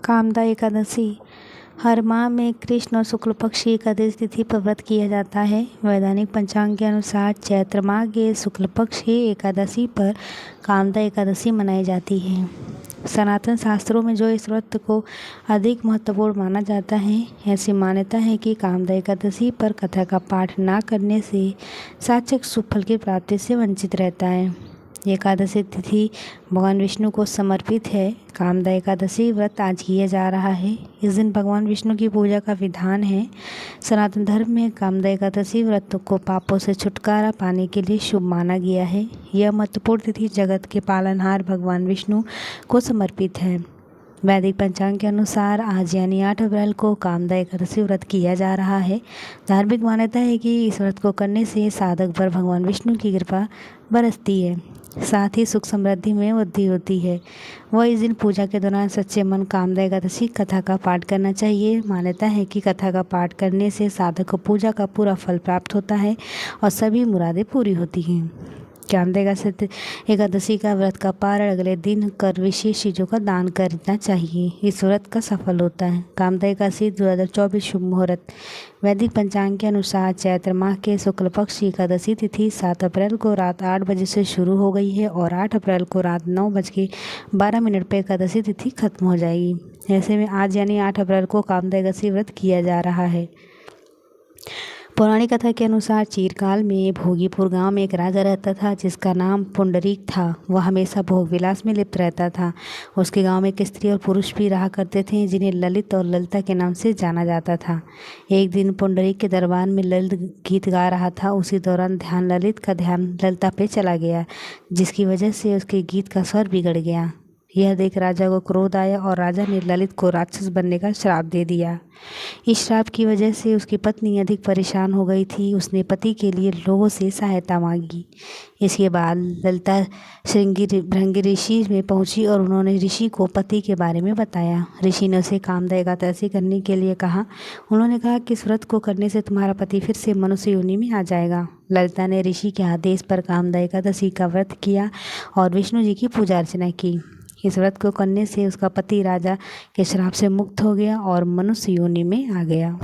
कामदा एकादशी हर माह में कृष्ण और शुक्ल पक्ष की एकादशी तिथि पर व्रत किया जाता है। वैधानिक पंचांग के अनुसार चैत्र माह के शुक्ल पक्ष की एकादशी पर कामदा एकादशी मनाई जाती है। सनातन शास्त्रों में जो इस व्रत को अधिक महत्वपूर्ण माना जाता है, ऐसी मान्यता है कि कामदा एकादशी पर कथा का पाठ न करने से साक्षात शुभ फल की प्राप्ति से वंचित रहता है। एकादशी तिथि भगवान विष्णु को समर्पित है। कामदा एकादशी व्रत आज किया जा रहा है। इस दिन भगवान विष्णु की पूजा का विधान है। सनातन धर्म में कामदा एकादशी व्रत को पापों से छुटकारा पाने के लिए शुभ माना गया है। यह महत्वपूर्ण तिथि जगत के पालनहार भगवान विष्णु को समर्पित है। वैदिक पंचांग के अनुसार आज यानी 8 अप्रैल को कामदा एकादशी व्रत किया जा रहा है। धार्मिक मान्यता है कि इस व्रत को करने से साधक पर भगवान विष्णु की कृपा बरसती है, साथ ही सुख समृद्धि में वृद्धि होती है। वह इस दिन पूजा के दौरान सच्चे मन कामदा एकादशी कथा का पाठ करना चाहिए। मान्यता है कि कथा का पाठ करने से साधक को पूजा का पूरा फल प्राप्त होता है और सभी मुरादें पूरी होती हैं। कामदा एकादशी का व्रत का पारण अगले दिन कर विशेष चीज़ों का दान करना चाहिए। इस व्रत का सफल होता है। कामदा एकादशी 2024 शुभ मुहूर्त। वैदिक पंचांग के अनुसार चैत्र माह के शुक्ल पक्ष की एकादशी तिथि 7 अप्रैल को रात 8 बजे से शुरू हो गई है और 8 अप्रैल को रात 9:12 पर एकादशी तिथि खत्म हो जाएगी। ऐसे में आज यानी 8 अप्रैल को कामदा एकादशी व्रत किया जा रहा है। पौराणिक कथा के अनुसार चीरकाल में भोगीपुर गांव में एक राजा रहता था जिसका नाम पुंडरीक था। वह हमेशा भोग विलास में लिप्त रहता था। उसके गांव में एक स्त्री और पुरुष भी रहा करते थे जिन्हें ललित और ललिता के नाम से जाना जाता था। एक दिन पुंडरीक के दरबार में ललित गीत गा रहा था। उसी दौरान ललित का ध्यान ललिता पे चला गया, जिसकी वजह से उसके गीत का स्वर बिगड़ गया। यह देख राजा को क्रोध आया और राजा ने ललित को राक्षस बनने का श्राप दे दिया। इस श्राप की वजह से उसकी पत्नी अधिक परेशान हो गई थी। उसने पति के लिए लोगों से सहायता मांगी। इसके बाद ललिता भृंगी ऋषि में पहुंची और उन्होंने ऋषि को पति के बारे में बताया। ऋषि ने उसे कामदा एकादशी करने के लिए कहा। उन्होंने कहा कि इस व्रत को करने से तुम्हारा पति फिर से मनुष्य योनि में आ जाएगा। ललिता ने ऋषि के आदेश पर कामदा एकादशी का व्रत किया और विष्णु जी की पूजा अर्चना की। इस व्रत को करने से उसका पति राजा के श्राप से मुक्त हो गया और मनुष्य योनि में आ गया।